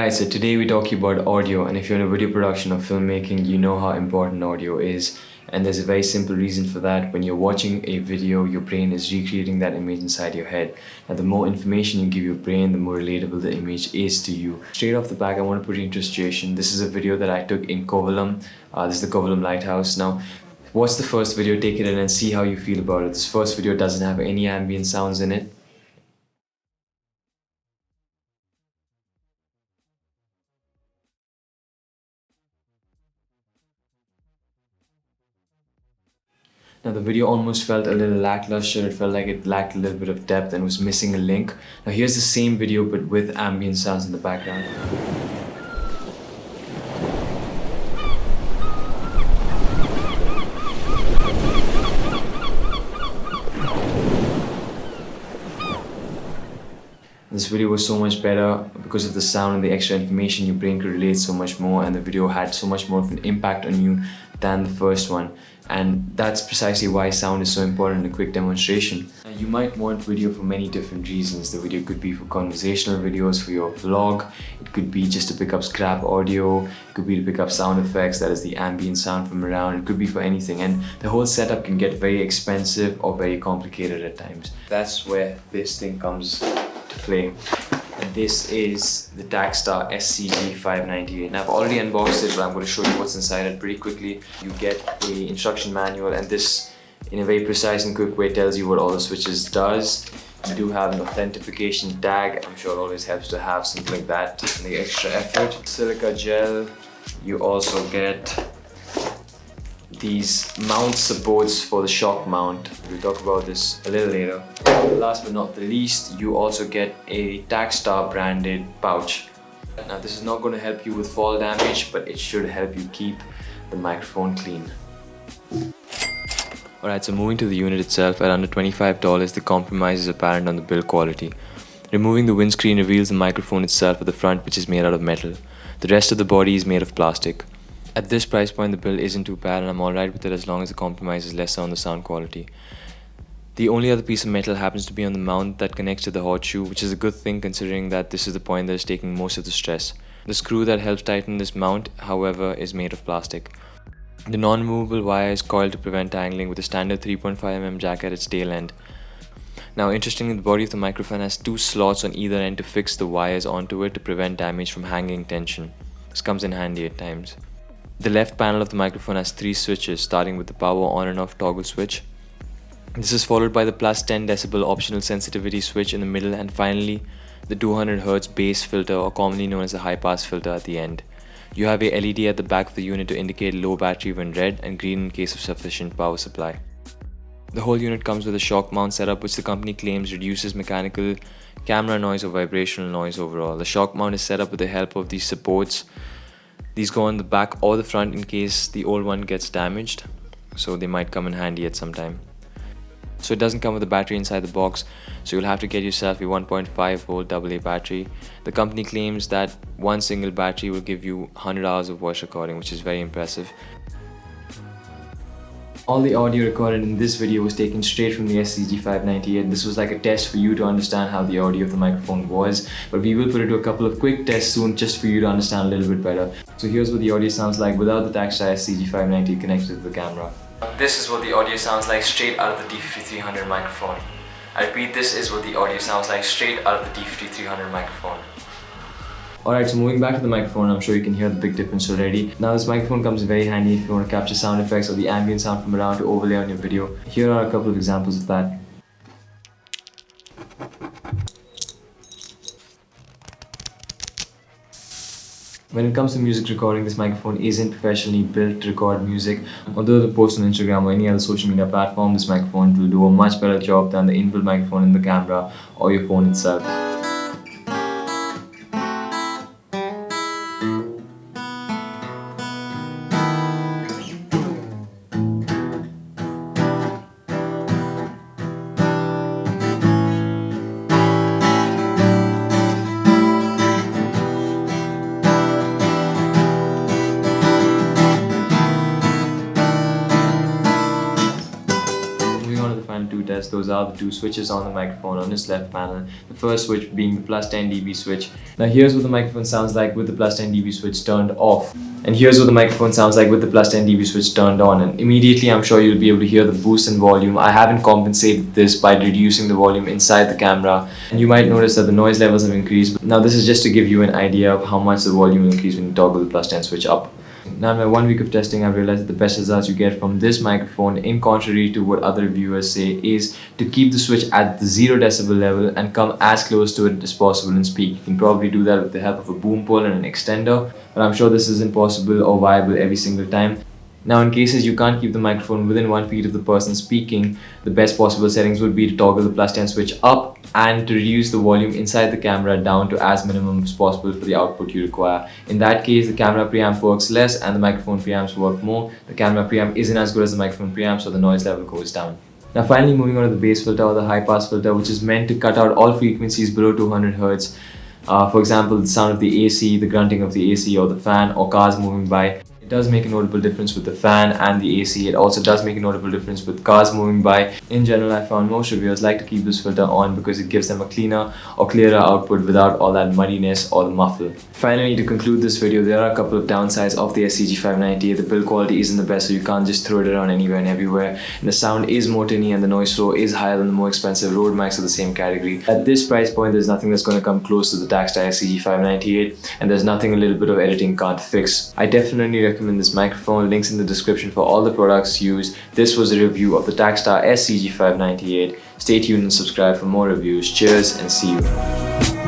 Alright, so today we're talking about audio, and if you're in a video production or filmmaking, you know how important audio is. And there's a very simple reason for that. When you're watching a video, your brain is recreating that image inside your head. Now, the more information you give your brain, the more relatable the image is to you. Straight off the back, I want to put you into a situation. This is a video that I took in Kovalam. This is the Kovalam Lighthouse. Now, watch the first video, take it in and see how you feel about it. This first video doesn't have any ambient sounds in it. Now the video almost felt a little lackluster. It felt like it lacked a little bit of depth and was missing a link. Now here's the same video but with ambient sounds in the background. This video was so much better because of the sound and the extra information. Your brain could relate so much more, and the video had so much more of an impact on you than the first one. And that's precisely why sound is so important in a quick demonstration. You might want video for many different reasons. The video could be for conversational videos, for your vlog. It could be just to pick up scrap audio. It could be to pick up sound effects, that is the ambient sound from around. It could be for anything. And the whole setup can get very expensive or very complicated at times. That's where this thing comes to play. And this is the Takstar SCG 598. Now I've already unboxed it, but I'm going to show you what's inside it pretty quickly. You get an instruction manual, and this, in a very precise and quick way, tells you what all the switches does. You do have an authentication tag. I'm sure it always helps to have something like that and the extra effort. Silica gel. You also get these mount supports for the shock mount. We'll talk about this a little later. Last but not the least, you also get a Takstar branded pouch. Now this is not going to help you with fall damage, but it should help you keep the microphone clean. Alright, so moving to the unit itself, at under $25, the compromise is apparent on the build quality. Removing the windscreen reveals the microphone itself at the front, which is made out of metal. The rest of the body is made of plastic. At this price point, the build isn't too bad, and I'm alright with it as long as the compromise is lesser on the sound quality. The only other piece of metal happens to be on the mount that connects to the horseshoe, which is a good thing considering that this is the point that is taking most of the stress. The screw that helps tighten this mount, however, is made of plastic. The non-removable wire is coiled to prevent tangling with a standard 3.5mm jack at its tail end. Now, interestingly, the body of the microphone has two slots on either end to fix the wires onto it to prevent damage from hanging tension. This comes in handy at times. The left panel of the microphone has three switches, starting with the power on and off toggle switch. This is followed by the plus 10 decibel optional sensitivity switch in the middle, and finally the 200Hz bass filter, or commonly known as a high pass filter, at the end. You have a LED at the back of the unit to indicate low battery when red and green in case of sufficient power supply. The whole unit comes with a shock mount setup, which the company claims reduces mechanical, camera noise or vibrational noise overall. The shock mount is set up with the help of these supports. These go on the back or the front in case the old one gets damaged, so they might come in handy at some time. So it doesn't come with a battery inside the box, so you'll have to get yourself a 1.5 volt AA battery. The company claims that one single battery will give you 100 hours of voice recording, which is very impressive. All the audio recorded in this video was taken straight from the SCG 598. This was like a test for you to understand how the audio of the microphone was, but we will put into a couple of quick tests soon just for you to understand a little bit better. So here's what the audio sounds like without the Takstar SCG 598 connected to the camera. This is what the audio sounds like straight out of the D5300 microphone. I repeat, this is what the audio sounds like straight out of the D5300 microphone. Alright, so moving back to the microphone, I'm sure you can hear the big difference already. Now this microphone comes very handy if you want to capture sound effects or the ambient sound from around to overlay on your video. Here are a couple of examples of that. When it comes to music recording, this microphone isn't professionally built to record music. Although the post on Instagram or any other social media platform, this microphone will do a much better job than the inbuilt microphone in the camera or your phone itself. 1, 2 test, those are the two switches on the microphone on this left panel. The first switch being the plus 10 dB switch. Now here's what the microphone sounds like with the plus 10 dB switch turned off. And here's what the microphone sounds like with the plus 10 dB switch turned on. And immediately I'm sure you'll be able to hear the boost in volume. I haven't compensated this by reducing the volume inside the camera. And you might notice that the noise levels have increased. Now this is just to give you an idea of how much the volume will increase when you toggle the plus 10 switch up. Now in my 1 week of testing, I've realized that the best results you get from this microphone, in contrary to what other reviewers say, is to keep the switch at the 0 decibel level and come as close to it as possible and speak. You can probably do that with the help of a boom pole and an extender, but I'm sure this isn't possible or viable every single time. Now in cases you can't keep the microphone within 1 feet of the person speaking, the best possible settings would be to toggle the plus 10 switch up and to reduce the volume inside the camera down to as minimum as possible for the output you require. In that case, the camera preamp works less and the microphone preamps work more. The camera preamp isn't as good as the microphone preamp, so the noise level goes down. Now finally, moving on to the bass filter or the high pass filter, which is meant to cut out all frequencies below 200 Hz. For example, the sound of the AC, the grunting of the AC or the fan, or cars moving by. It does make a notable difference with the fan and the AC. It also does make a notable difference with cars moving by. In general, I found most reviewers like to keep this filter on because it gives them a cleaner or clearer output without all that muddiness or the muffle. Finally, to conclude this video, there are a couple of downsides of the SCG 598. The build quality isn't the best, so you can't just throw it around anywhere and everywhere. And the sound is more tinny and the noise floor is higher than the more expensive Rode mics of the same category. At this price point, there's nothing that's going to come close to the Takstar SCG 598, and there's nothing a little bit of editing can't fix. I definitely recommend this microphone. Links in the description for all the products used. This was a review of the Takstar SCG 598. Stay tuned and subscribe for more reviews. Cheers and see you.